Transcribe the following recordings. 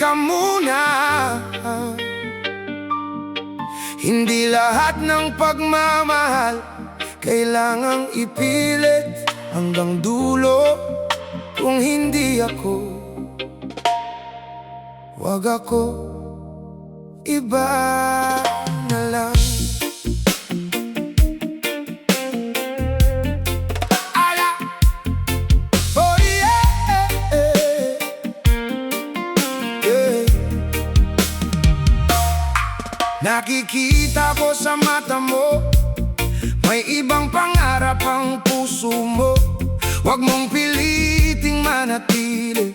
ka muna. Hindi lahat ng pagmamahal kailangang ipilit hanggang dulo. Kung hindi ako, wag ako, iba na lang. Oh yeah, yeah. Nakikita ko sa mata mo, may ibang pangarap ang puso mo. Huwag mong piliting manatili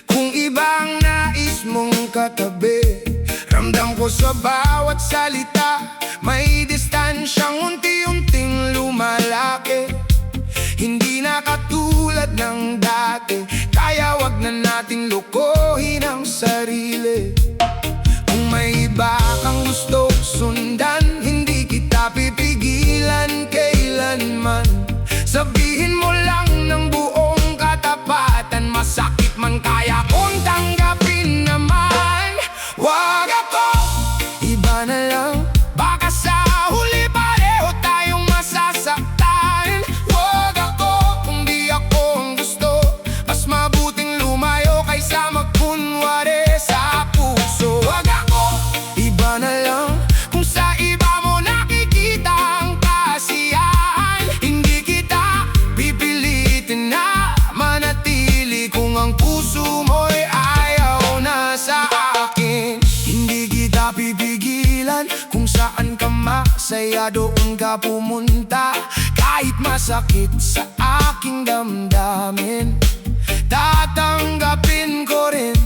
kung ibang nais mong katabi. Ramdam ko sa bawat salita, may distansyang unti-unting lumalaki. Hindi na katulad ng dati, kaya wag na nating lokohin ang sarili. Kung may iba kang gusto sundan, hindi kita pipigilan kailanman. Sabihin mo lang ng buong katapatan, masakit man kaya kong tanggapin naman. Wag ako, iba na lang, baka sa huli pareho tayong masasaktan. Wag ako, kung di ako ang gusto, mas mabuting lumayo kaysa magkunwari sa puso. Wag ako, iba na lang, kung sa iba mo nakikita ang kasiyahan. Hindi kita pipilitin na manatili kung ang puso mo'y ayaw na sa akin. Hindi kita pipigilan kung saan ka masaya, doon ka pumunta. Kahit masakit sa aking damdamin, tatanggapin ko rin.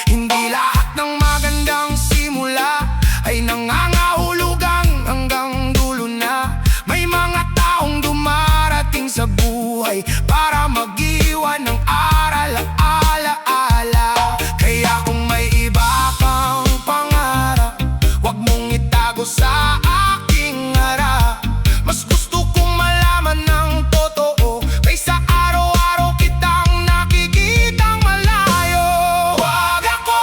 Hindi lahat ng magandang simula ay nangangahulugang hanggang dulo na. May mga taong dumarating sa buhay para mag-iwan ng aral at alaala. Kaya kung may iba kang pangarap, wag mong itago sa aking harap. Mas gusto kong malaman ng totoo kaysa araw-araw kitang nakikitang malayo. Wag ako,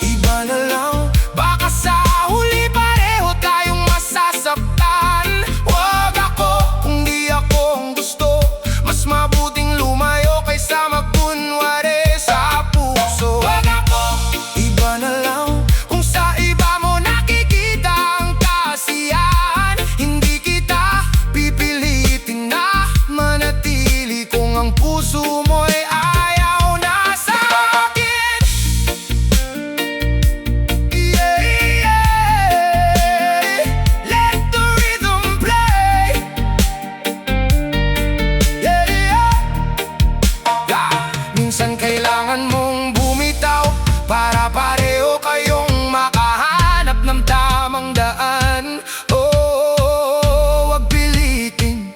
iba na lang, baka sa huli pareho tayong masasaktan. Wag ako, kung di ako ang gusto, mas mabuting lumayo kaysa magkunwari sa puso. Wag ako, iba na lang, kung sa iba mo nakikita ang kasiyahan. Hindi kita pipilitin na manatili kung ang puso mo'y ayaw na sa akin. Yeah, yeah. Let the rhythm play. Yeah, yeah. Minsan kailangan mong bumitaw para pareho kayong makahanap ng tamang daan. Oh, wag pilitin,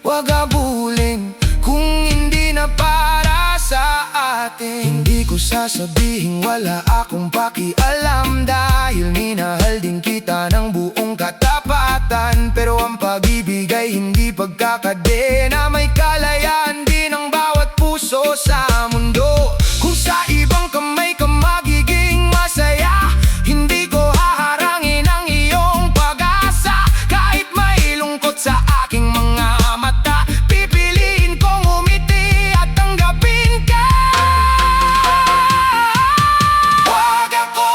wag abulin kung hindi na para sa atin. Hindi ko sasabihin wala akong pakialam, dahil minahal din kita ng buong katapatan. Pero ang pag-ibig ay hindi pagkakadena, may kalayaan din ang bawat puso sa mundo. Kung sa ibang kamay ka magiging masaya, hindi ko haharangin ang iyong pag-asa. Kahit may lungkot sa aking mga mata, pipiliin kong umiti at tanggapin ka. Wag ako,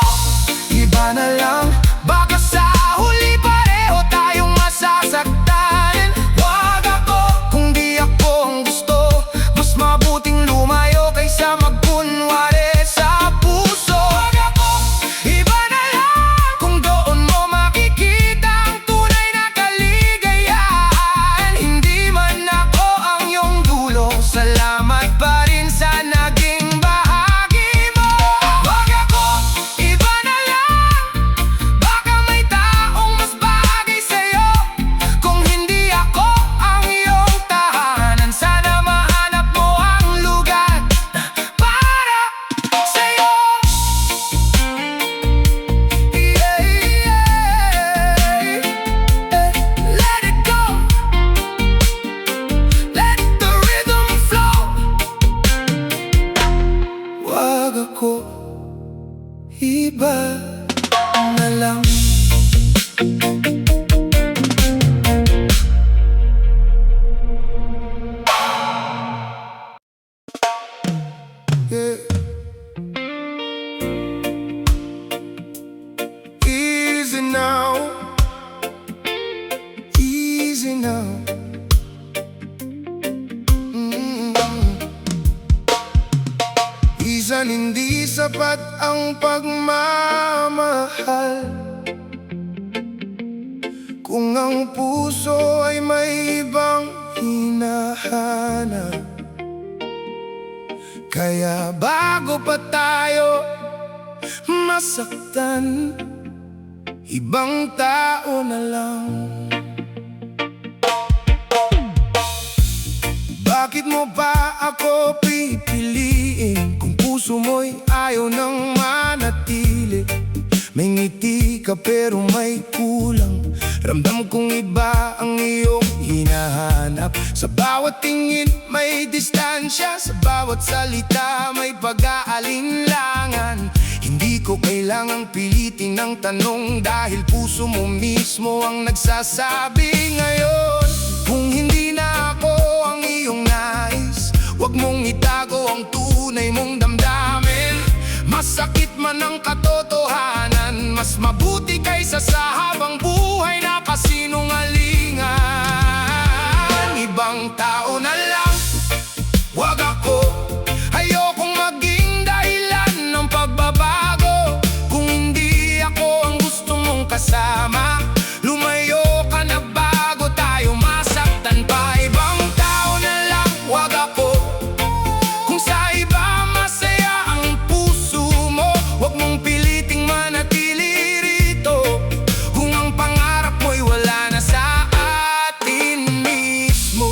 iba na lang, baka sa huli pareho tayong masasaktan. Wag ako, kung di ako ang gusto, mas mabuting lumayo ng pagmamahal. Kung ang puso ay may ibang hinahanap, kaya bago pa tayo masaktan, ibang tao na lang. Bakit mo ba ako pipiliin kung puso mo'y ayaw nang manatili? May ngiti ka pero may kulang, ramdam kong iba ang iyong hinahanap. Sa bawat tingin may distansya, sa bawat salita may pag-aalinlangan. Hindi ko kailangang pilitin ng tanong, dahil puso mo mismo ang nagsasabi ngayon. Kung hindi na ako ang iyong nais, huwag mong itago ang tunay mong damdamin. Masakit man ang katotohanan, mas mabuti kaysa sa habang buhay na kasinungalingan. Ibang tao na lang, wag ako. Ayokong maging dahilan ng pagbabago. Kung hindi ako ang gusto mong kasama, lumayo ka na bago tayo masaktan pa. Ibang tao na lang, wag ako. Kung sa iba masaya ang puso mo, wag mong piliting manatili rito. Kung ang pangarap mo'y wala na sa atin mismo.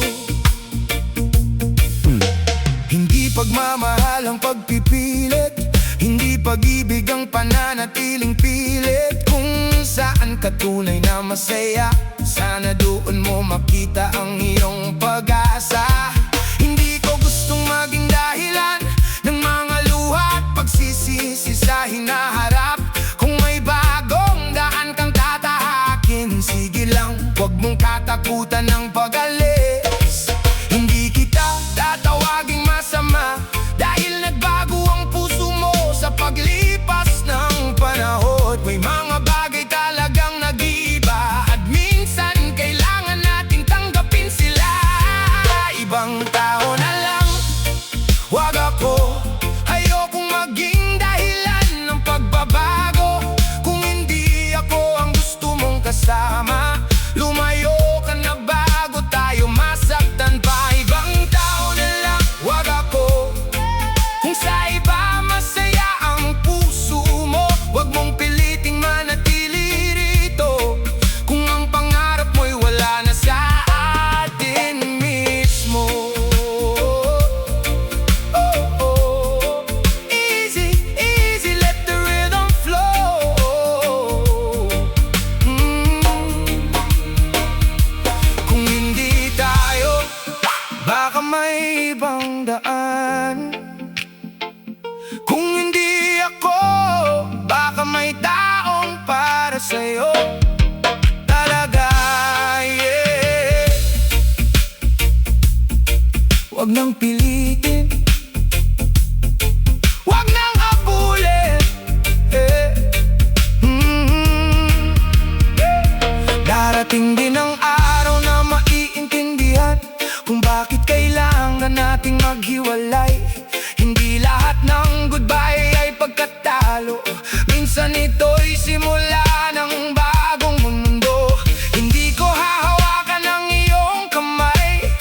Hindi pagmamahal ang pagpipilit, hindi pag-ibig ang pananatiling pilit. Kung saan ka tunay na masaya, sana doon mo makita ang iyong pag-asa. Hindi ko gustong maging dahilan ng mga luha at pagsisisi sa hinaharap. Kung may bagong daan kang tatahakin, sige lang, huwag mong katakutan ng pag-alis. Hindi kita tatawaging masama, dahil nagbago ang puso mo sa paglipas ng panahon. May mga bagay talagang nag-iiba, at minsan kailangan nating tanggapin sila. Ibang tao na lang, wag ako. Ayokong maging dahilan ng pagbabago. Kung hindi ako ang gusto mong kasama, lumayo ka na bago tayo masaktan pa. Ibang tao na lang, wag ako. Kung sa iba masaya ang puso mo, wag mong piliting manatili rito. Kung ang pangarap mo'y wala na sa atin mismo. Oh, oh. Easy, easy, let the rhythm flow. Kung hindi tayo, baka may ibang daan. Kung hindi ako, baka may taong para sa'yo talaga, yeah. Huwag nang pilitin, huwag nang habulin, eh. Darating din ang araw na maiintindihan kung bakit kailangan nating maghiwalay. Hindi lahat ng goodbye ay pagkatalo, minsan ito'y simula ng bagong mundo. Hindi ko hahawakan ang iyong kamay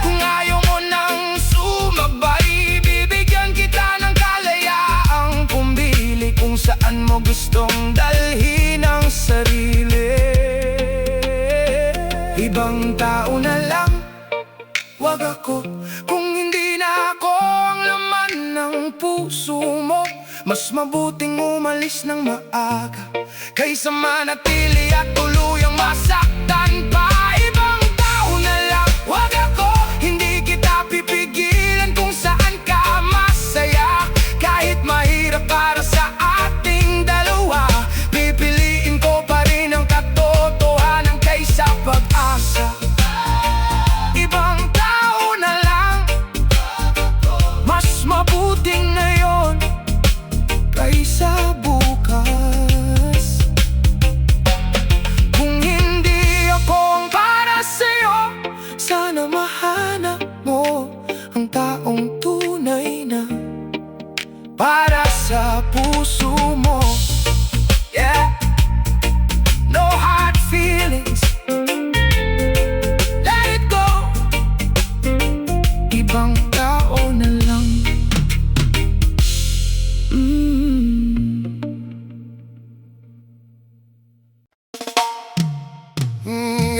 kung ayaw mo nang sumabay. Bibigyan kita ng kalayaang pumili kung saan mo gustong dalhin ang sarili. Ibang tao na lang, wag ako. Kung hindi na ako ang laman ng puso mo, mas mabuting umalis ng maaga kaysa manatili at tuluyang masaktan pa. Ibang tao na lang, wag ako. Hindi kita pipigilan kung saan ka masaya. Kahit mahirap para sa ating dalawa, pipiliin ko pa rin ang katotohanan kaysa pag-asa. Ibang tao na lang, mas mabuting ngayon kaysa bukas.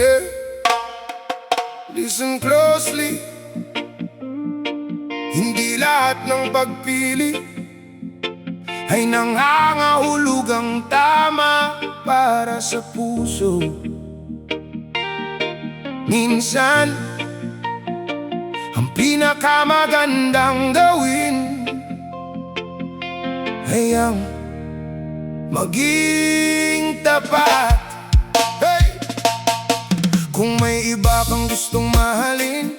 yeah. Listen closely. Hindi lahat ng pagpili ay nangangahulugang tama para sa puso. Minsan, ang pinakamagandang gawin ay ang maging tapat. Hey! Kung may iba kang gustong mahalin,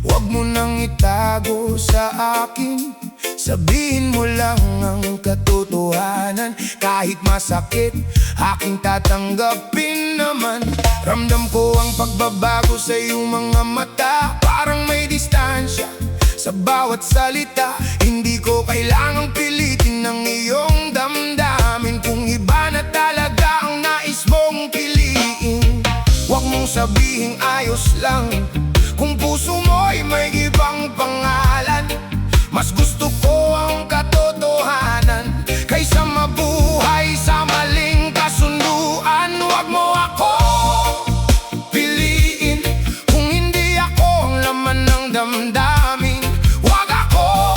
huwag mo nang itago sa akin. Sabihin mo lang ang katotohanan. Kahit masakit, aking tatanggapin naman. Ramdam ko ang pagbabago sa iyong mga mata. Parang may distansya sa bawat salita. Hindi ko kailangang pilitin ng iyong damdamin. Kung iba na talaga ang nais mong piliin, huwag mong sabihing ayos lang kung puso mo'y may ibang pangalan. Mas gusto ko ang katotohanan kaysa mabuhay sa maling kasunduan. Huwag mo ako piliin kung hindi ako ang laman ng damdamin. Huwag ako,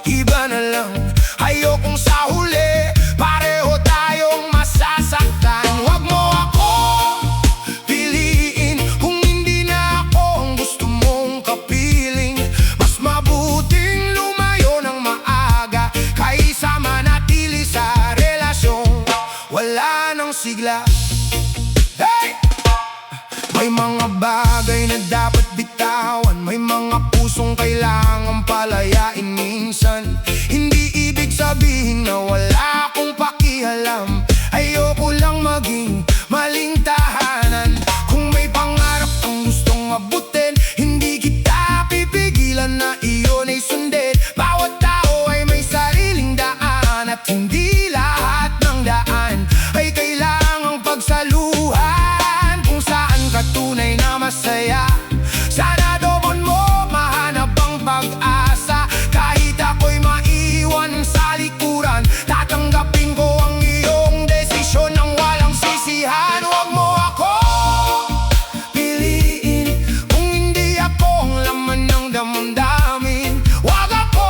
iba na lang. Ayokong sa huli pareho tayong masasaktan. Huwag mo ako piliin kung hindi na ako ang gusto mong kapiling. Mas mabuting lumayo ng maaga kaysa manatili sa relasyong wala nang sigla. Hey! May mga bagay na dapat bitawan, may mga pusong kailangang palayain minsan. Hindi ibig sabihin na wala akong pakialam. Ayoko lang maging maling tahanan. Kung may pangarap kang gustong abutin, hindi kita pipigilan na iyon ay sundin. Bawat tao ay may sariling daan, at hindi lahat ng daan ay kailangang pagsaluhan. Kung saan ka tunay na masaya, sana doon mo mahanap ang pag-asa. Kahit ako'y maiwan sa likuran, tatanggapin ko ang iyong desisyon ng walang sisihan. Huwag mo ako piliin kung hindi ako ang laman ng damdamin. Huwag ako,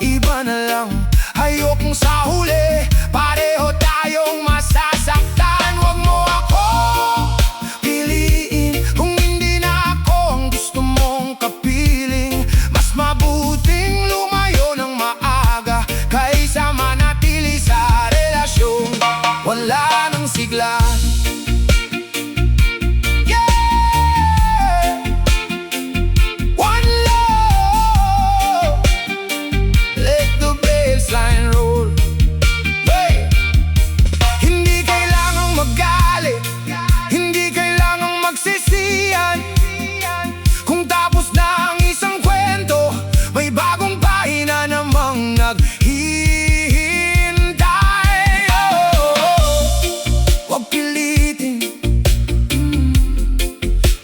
iba na lang. Ayokong sa huli pareho tayong masasaktan. Huwag mo ako piliin kung hindi na ako ang gusto mong kapiling. Mas mabuting lumayo ng maaga kaysa manatili sa relasyong wala nang sigla. Yeah! One love, let the bassline roll. Hey! Hindi kailangang magalit, hindi kailangang magsisiyan. Kung tapos na ang isang kwento, may bagong pahina namang naghihintay. Huwag pilitin,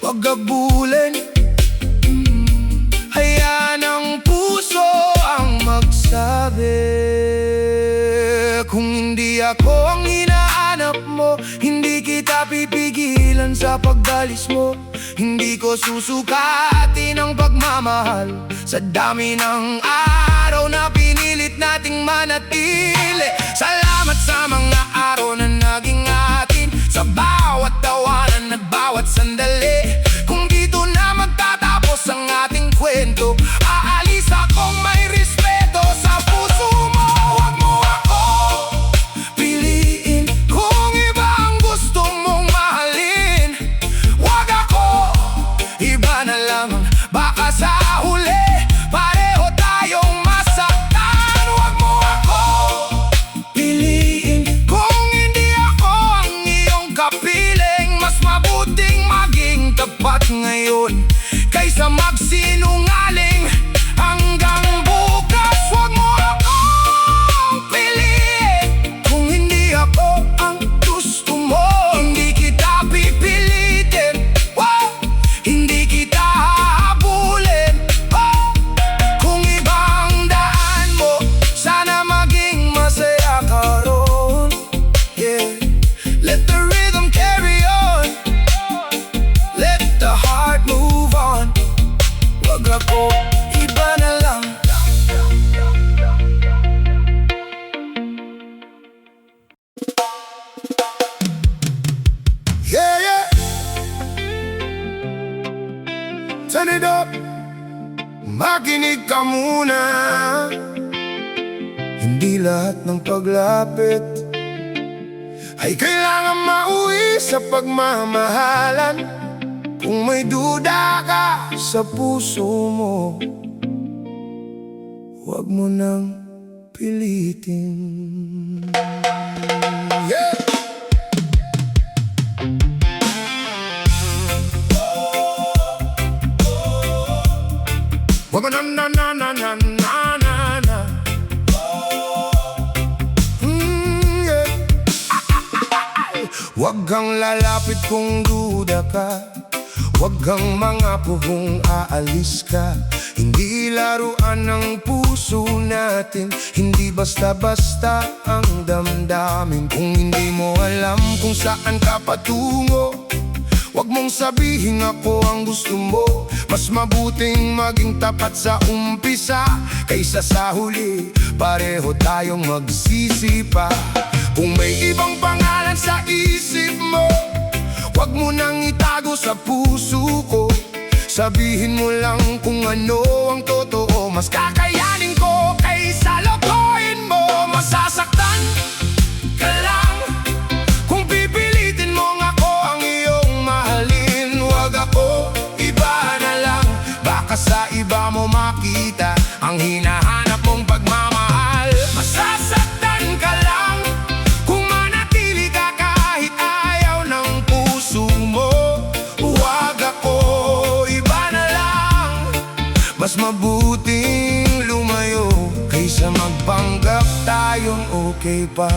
huwag gabulin. Hayaan ang puso ang magsabi. Kung hindi ako ang hinahanap mo, hindi kita pipigilan sa pag-alis mo. Hindi ko susukatin ang pagmamahal sa dami ng araw na pinilit nating manatili. Salamat sa mga araw na naging atin, sa bawat tawanan at bawat sandali. Kung dito na magtatapos ang ating kwento, aalis akong may respeto sa puso mo. Huwag mo ako piliin kung iba ang gusto mong mahalin. Huwag ako, iba na lang. Baka sa huli pareho tayong masaktan. Huwag mo ako piliin kung hindi ako ang iyong kapiling. Mas mabuting maging tapat ngayon kaysa magsinungaling hanggang bukas. Huwag mo akong piliin kung hindi ako ang gusto mo. Hindi kita pipilitin, wow! Hindi kita hahabulin, wow! Kung ibang daan mo, sana maging masaya ka roon. Yeah, let the rhythm carry on. Turn it up, makinig ka muna. Hindi lahat ng paglapit ay kailangan mauwi sa pagmamahalan. Kung may duda ka sa puso mo, huwag mo nang pilitin. Yeah! Wag mo na na na na na na na. Yeah. Wag kang lalapit kung duda ka, wag kang mangako kung aalis ka. Hindi laruan ng puso natin, hindi basta-basta ang damdamin. Kung hindi mo alam kung saan ka patungo, wag mong sabihin ako ang gusto mo. Mas mabuting maging tapat sa umpisa kaysa sa huli pareho tayong magsisi pa. Kung may ibang pangalan sa isip mo, wag mo nang itago sa puso ko. Sabihin mo lang kung ano ang totoo. Mas kakayanin ko kaysa lokohin mo. Masasaktan ka lang kung pipilitin mong ako ang iyong mahalin. Wag ako, iba na lang. Baka sa iba mo makita ang hinahanap mong pagmamahal. Masasaktan ka lang kung manatili ka kahit ayaw ng puso mo. Wag ako, iba na lang. Mas mabuting lumayo kaysa magpanggap tayong okay pa.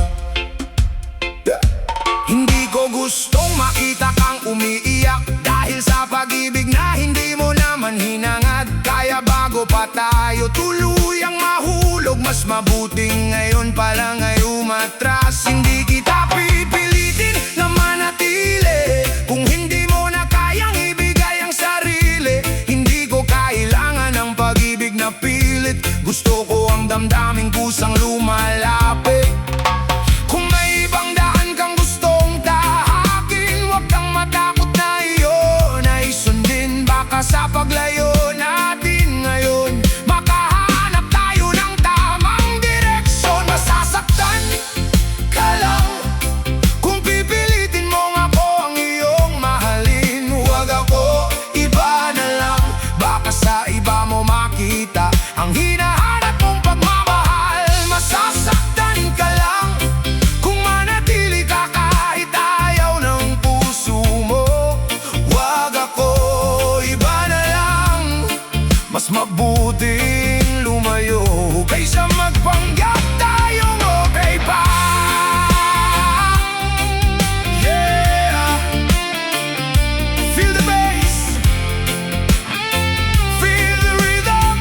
Hindi ko gustong makita kang umiiyak dahil sa pag-ibig na hindi mo naman hinangad. Kaya bago pa tayo tuluyang mahulog, mas mabuting ngayon pa lang ay umatras. Hindi kita pipilitin na manatili kung hindi mo na kayang ibigay ang sarili. Hindi ko kailangan ng pag-ibig na pilit. Gusto ko ang damdaming kusang lumalapit. Kung may ibang daan kang gustong tahakin, huwag kang matakot na iyon ay sundin. Baka sa paglayo natin ngayon, makahanap tayo ng tamang direksyon. Masasaktan ka lang kung pipilitin mong ako ang iyong mahalin. Huwag ako, iba na lang. Baka sa iba mo makita ang hinahanap mong pagmamahal. Masasaktan ka lang kung manatili ka kahit ayaw ng puso mo. Wag ako, iba na lang. Mas mabuting lumayo kaysa magpanggap tayong okay pa. Yeah. Feel the bass, feel the rhythm.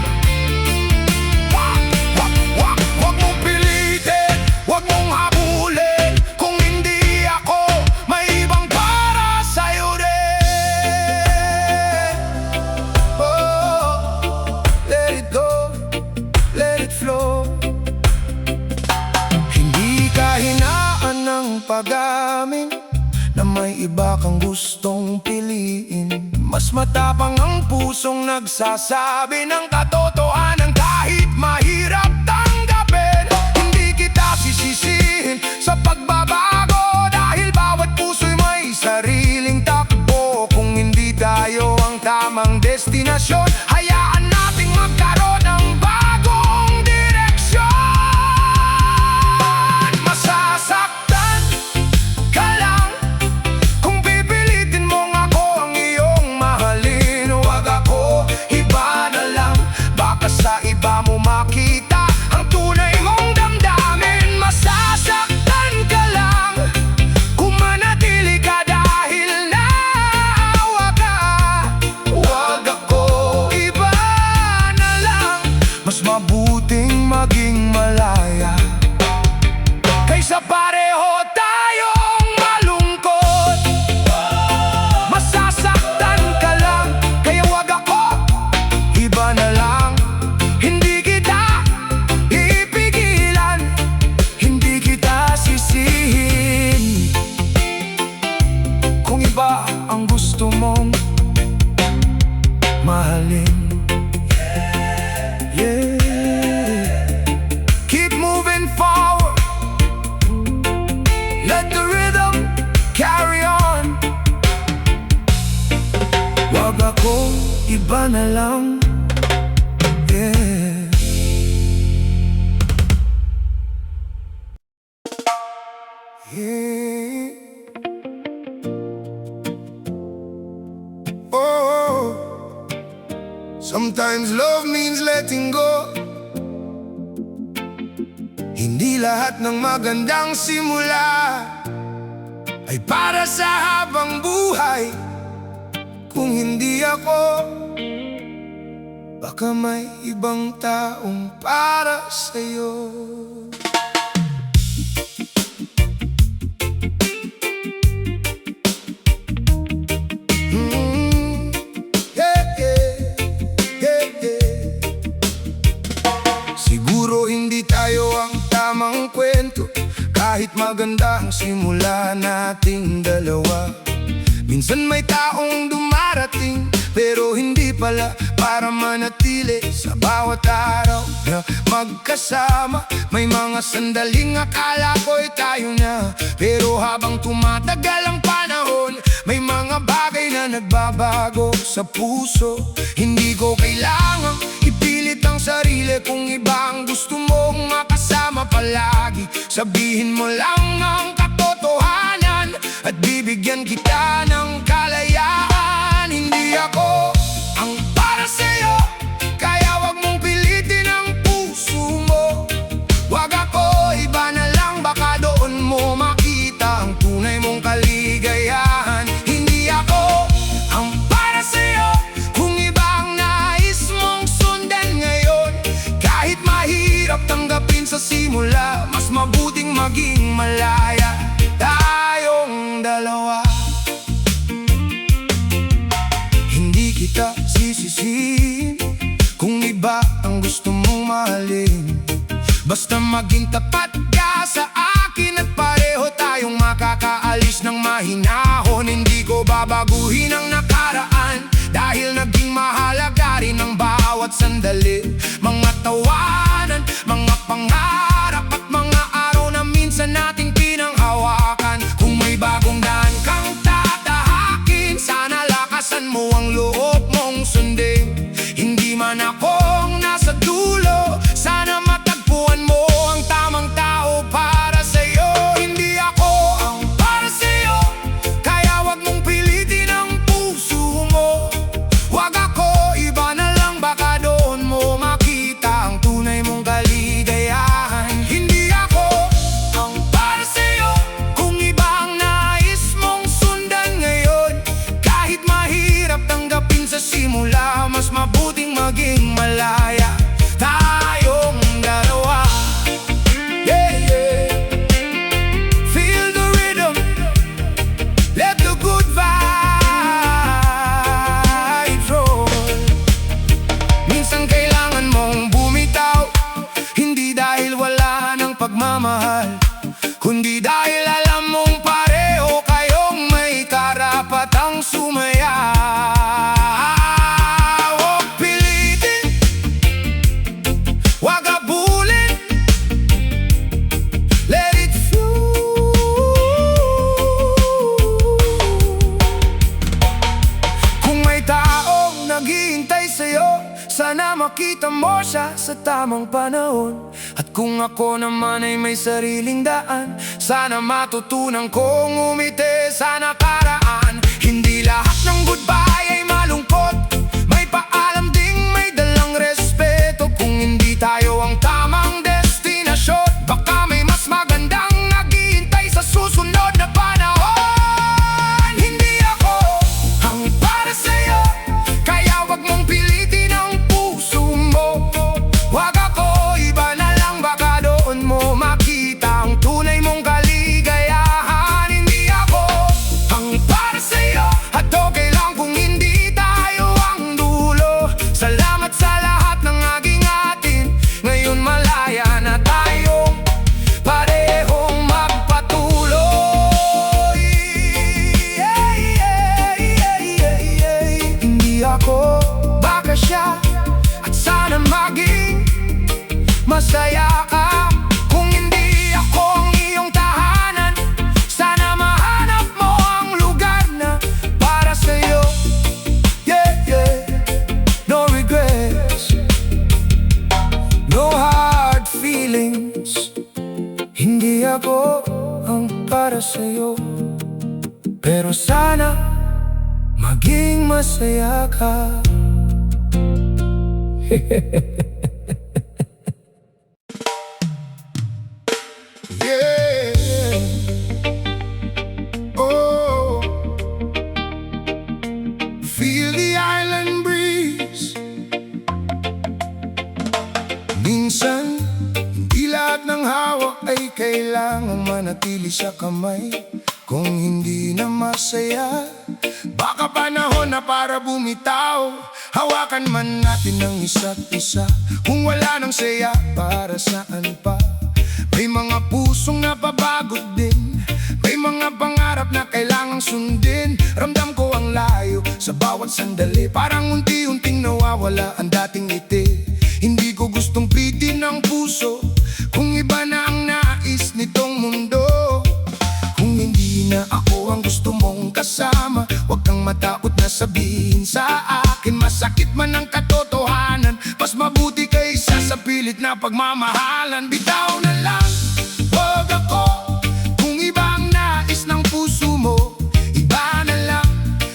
Wag mong pilitin, wag mong habulin. Kung hindi ako, may ibang para sa'yo din. Oh, let it go, let it flow. Hindi ka hinaan ng pag-amin na may iba kang gustong piliin. Mas matapang ang pusong nagsasabi ng katotohanan kahit mahirap tanggapin. Hindi kita sisisihin sa pagbabago dahil bawat puso'y may sariling takbo. Kung hindi tayo ang tamang destinasyon, hayaan nating magkaroon ng bagong direksyon. Masasaktan ka lang kung pipilitin mong ako ang iyong mahalin. Huwag ako, iba na lang. Baka sa iba mo makita ang tunay mong damdamin. Masasaktan ka lang kung manatili ka dahil naawa ka. Huwag ako, iba na lang. Mas mabuting maging malaya kaysa pareho tayong malungkot. Masasaktan ka lang, kaya wag ako, iba na lang. Hindi kita ipigilan, hindi kita sisihin. Kung iba ang gusto mong mahalin. Yeah. Keep moving forward, let the rhythm carry on. Wag ako, iba na lang. Yeah. Yeah. Oh, sometimes love means letting go. Hindi lahat ng magandang simula ay para sa habang buhay. Kung hindi ako, baka may ibang taong para sa'yo. Siguro hindi tayo ang tamang kwento, kahit maganda ang simula nating dalawa. Minsan may taong dumarating, pero hindi pala para manatili sa bawat araw na magkasama. May mga sandaling akala ko'y tayo na, pero habang tumatagal ang panahon, may mga bagay na nagbabago sa puso. Hindi ko kailangang ipilit ang sarili kung iba ang gusto mong makasama palagi. Sabihin mo lang ang katotohanan at bibigyan kita ng kalayaan. Hindi ako ang para sa'yo, kaya wag mong pilitin ang puso mo. Wag ako, iba na lang, baka doon mo makita ang tunay mong kaligayahan. Hindi ako ang para sa'yo kung iba ang nais mong sundan ngayon. Kahit mahirap tanggapin sa simula, mas mabuting maging malaya tayong dalawa. Hindi kita sisisihin kung iba ang gusto mong mahalin. Basta maging tapat ka sa akin at pareho tayong makakaalis ng mahinahon. Hindi ko babaguhin ang nakaraan, dahil naging mahalaga rin ang bawat sandali. Mga tawanan, mga pangarap at mga araw na minsan nating pinanghawakan. Kung may bagong daan kang tatahakin, sana lakasan mo ang loob mong sundin. Hindi man akong nasa dulo, sana matagpuan mo ang tamang tao para sa'yo. Hindi ako ang para sa'yo, kaya wag mong pilitin ang puso mo. Wag ako, iba na lang, baka doon mo makita ang tunay mong kaligayahan. Hindi ako ang para sa'yo kung iba ang nais mong sundan ngayon. Kahit mahirap tanggapin sa simula, mas mabuting maging malaya tayong dalawa. Yeah, yeah. Feel the rhythm, let the good vibes roll. Minsan kailangan mong bumitaw, hindi dahil wala ng pagmamahal, kundi dahil alam mong pareho kayong may karapatang sumaya. Huwag pilitin, huwag abulin, let it flow. Kung may taong naghihintay sa'yo, sana makita mo siya sa tamang panahon. At kung ako naman ay may sariling daan, sana matutunan kong umiti sa nakaraan. Hindi lahat ng goodbye ay malungkot, may paalam ding may dalang respeto. Kung hindi tayo ang tamang destinasyon, baka may mas magandang naghihintay sa susunod na panahon. Hindi ako ang para sa'yo, kaya wag mong pilitin ang puso mo. Wag ako, iba na lang, baka doon mo makita ang tunay mong kaligayahan. Hindi ako ang para sa'yo, masaya ka. Kung hindi ako ang iyong tahanan, sana mahanap mo ang lugar na para sa'yo. Yeah, yeah, no regrets, no hard feelings. Hindi ako ang para sa'yo, pero sana maging masaya ka. Yeah. Oh, feel the island breeze. Minsan, hindi lahat ng hawak ay kailangang manatili sa kamay. Kung hindi na masaya, baka panahon na para bumitaw. Hawakan man natin ang isa't isa. Kung wala nang saya, para saan pa? May mga pusong napapagod din, may mga pangarap na kailangang sundin. Ramdam ko ang layo sa bawat sandali, parang unti-unting nawawala ang dating ngiti. Hindi ko gustong pitin ang puso kung iba na ang nais nitong mundo. Kung hindi na ako ang gusto mong kasama, huwag kang matakot na sabihin sa akin. Masakit man ang katotohanan, mas mabuti kaysa sa pilit na pagmamahalan. Bitaw na lang, huwag ako. Kung iba ang nais ng puso mo, iba na lang,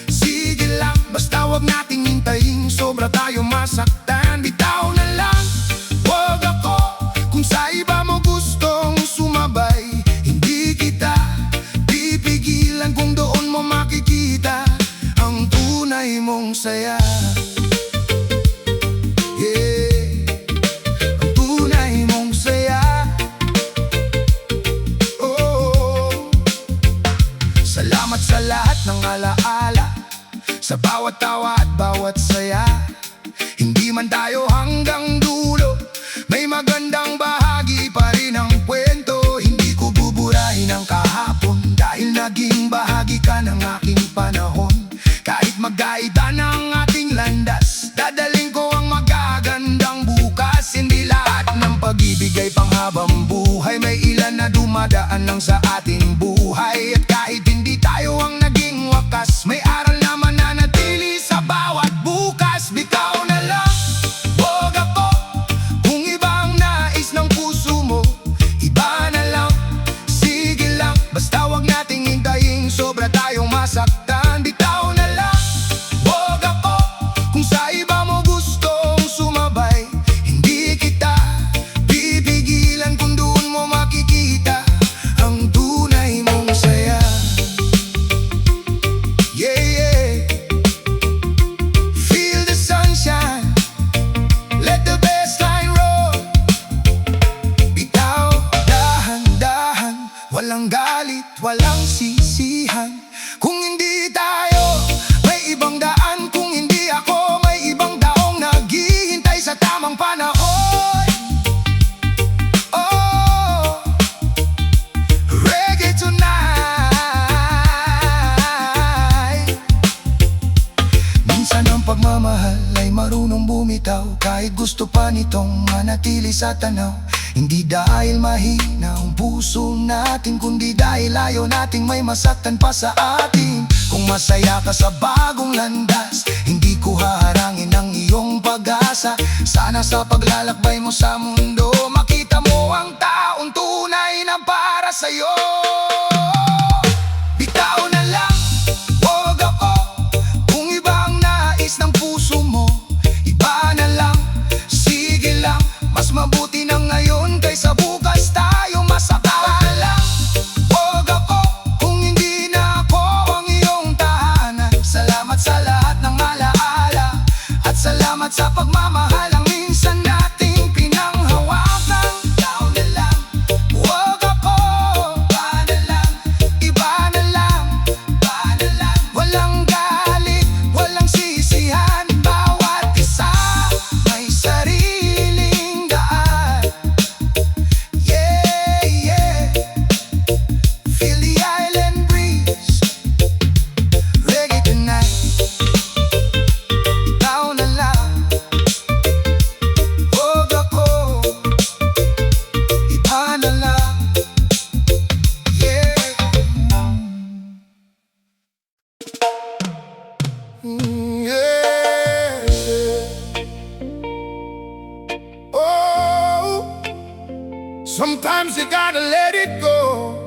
sige lang. Basta huwag nating hintayin sobra tayo masaktan. Bitaw na lang, huwag ako. Kung sa iba mo gustong sumabay, hindi kita pipigilan. Kung doon mo makikita ang tunay mong saya. Yeah, ang tunay mong saya. Oh, salamat sa lahat ng alaala, sa bawat tawa at bawat saya. Hindi man tayo hanggang dulo, may magandang bahagi pa rin ang kwento. Hindi ko buburahin ang kahapon, dahil naging bahagi ka ng aking panahon. Kahit magkaita ng ating landas, dadaling ko ang magagandang bukas. Hindi lahat ng pag-ibig ay panghabang buhay, may ilan na dumadaan lang sa ating buhay. At kahit hindi tayo ang naging wakas, may aral na mananatili sa bawat bukas. Bitaw na lang, huwag ako. Kung iba ang nais ng puso mo, iba na lang, sige lang. Basta huwag nating hintayin sobra tayong masaktan. Bitaw na lang, huwag ako. Kung sa iba mo gustong sumabay, hindi kita pipigilan. Kung doon mo makikita ang tunay mong saya. Yeah, yeah, feel the sunshine, let the bassline roll. Bitaw, dahan-dahan, walang galit, walang sisihan. Kung hindi tayo, may ibang daan. Kung hindi ako, may ibang daong naghihintay sa tamang panahon. Oh, reggae tonight. Minsan ang pagmamahal ay marunong bumitaw, kahit gusto pa nitong manatili sa tanaw. Hindi dahil mahina ang puso natin, kundi dahil ayaw nating may masaktan pa sa atin. Kung masaya ka sa bagong landas, hindi ko haharangin ang iyong pag-asa. Sana sa paglalakbay mo sa mundo, makita mo ang taong tunay na para sa'yo. Bitaw na lang, huwag ako. Kung iba ang nais ng puso mo, iba na lang, sige lang. Mas mabuti na ngayon kaysa bukas tayo masaktan lang. Huwag ako. Kung hindi na ako ang iyong tahanan, salamat sa lahat ng alaala, at salamat sa pagmamahal ang minsan nating pinanghawakan. Bitaw na lang, huwag ako. Iba na lang, Yeah. Oh, sometimes you gotta let it go.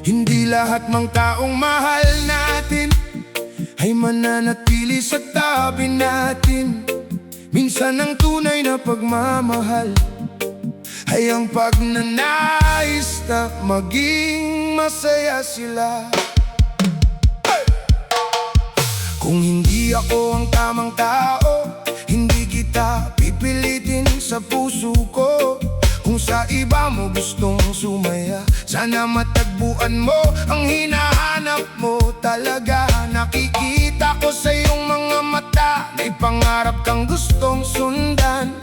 Hindi lahat ng taong mahal natin ay mananatili sa tabi natin. Minsan ang tunay na pagmamahal ay ang pagnanais na maging masaya sila. Kung hindi ako ang tamang tao, hindi kita pipilitin sa puso ko. Kung sa iba mo gustong sumaya, sana matagpuan mo ang hinahanap mo talaga. Nakikita ko sa iyong mga mata, may pangarap kang gustong sundan.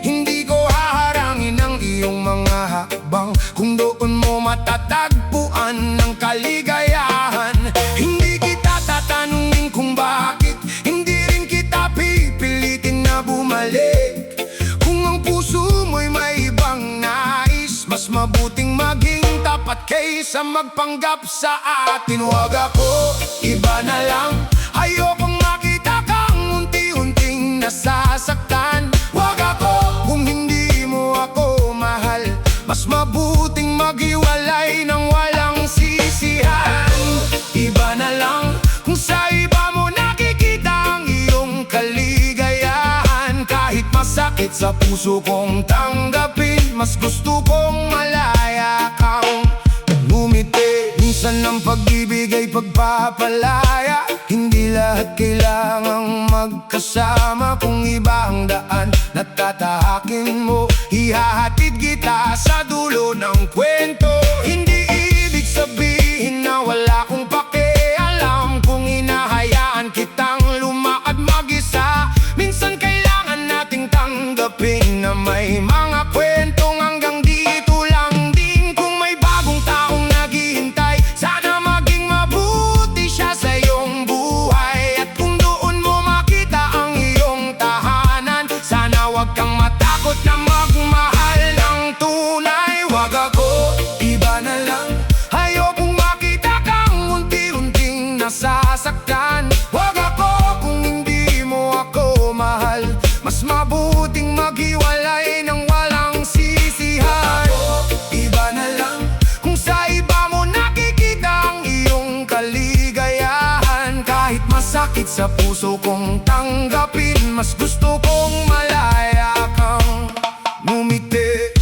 Hindi ko haharangin ang iyong mga hakbang kung doon mo matatagpuan ang kaligayahan. Hindi kita tatanungin kung bakit, hindi rin kita pipilitin na bumalik. Kung ang puso mo'y may ibang nais, mas mabuting maging tapat kaysa magpanggap sa atin. Huwag ako, iba na lang. Ayokong makita kang unti-unting nasasaktan. Huwag ako kung hindi mo ako mahal, mas mabuting maghiwalay ng walang sisihan. Iba na lang kung sa iba mo nakikita ang iyong kaligayahan. Kahit masakit sa puso kong tanggapin, mas gusto kong malaya kang ngumiti. Minsan ang pag-ibig ay pagpapalaya, hindi lahat kailangang magkasama. Kung iba ang daan na tatahakin mo, ihahatid kita sa dulo ng kwento. Hindi ibig sabihin na wala kong pakialam kung hinahayaan kitang lumakad mag-isa. Minsan kailangan nating tanggapin na may mga kwentong hanggang dito lang din. Kung may bagong taong naghihintay, sana maging mabuti siya sa iyong buhay. At kung doon mo makita ang iyong tahanan, sana wag kang matakot na magmahal ng tunay. Wag ako, iba na lang. Ayokong makita kang unti-unting nasasaktan. Wag ako kung hindi mo ako mahal, mas mabuting maghiwalay ng walang sisihan. Iba na lang kung sa iba mo nakikita ang iyong kaligayahan. Kahit masakit sa puso kong tanggapin, mas gusto kong malaya kang ngumiti.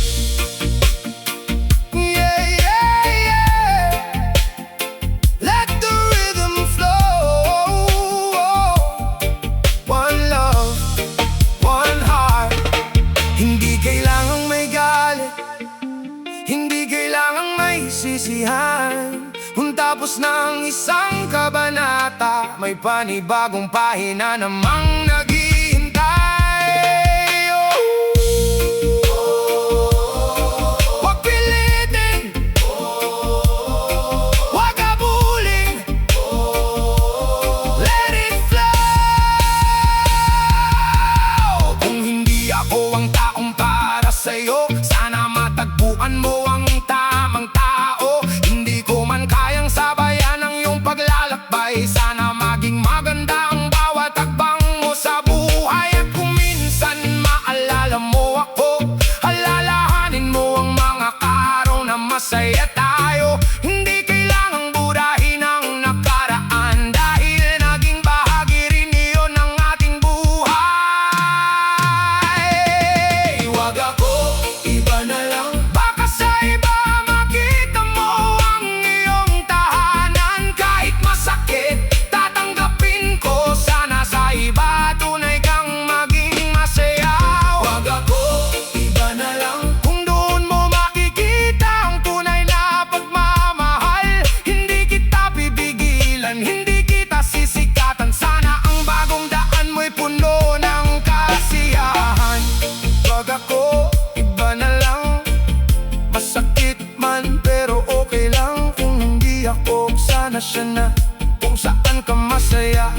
Yeah, yeah, yeah. Let the rhythm flow. One love, one heart. Hindi kailangang may galit, hindi kailangang may sisihan. Kung tapos ng isang kabanata, may panibagong pahina namang naghihintay. Huwag pilitin, huwag habulin, let it flow. Kung hindi ako ang taong para sa'yo, sana matagpuan mo ang tamang tao. Hindi ko man kayang sabayan ang iyong paglalakbay, sana maging maganda ang bawat hakbang mo sa buhay. At kung minsan maalala mo ako, alalahanin mo ang mga araw na masaya tayo. Hindi kailangang burahin ang nakaraan, dahil naging bahagi rin iyon ng ating buhay. Huwag ako, iba na lang. Baka sa iba makita mo ang iyong tahanan. Kahit masakit, tatanggapin ko. Sana sa iba tunay kang maging masaya. Huwag ako, iba na lang. Kung doon mo makikita ang tunay na pagmamahal, hindi kita pipigilan, hindi kita sisikatan. Sana ang bagong daan mo'y puno ng kasiyahan. Huwag ako, iba na lang. Masakit man pero okay lang. Kung hindi ako, sana siya na. Kung saan ka masaya,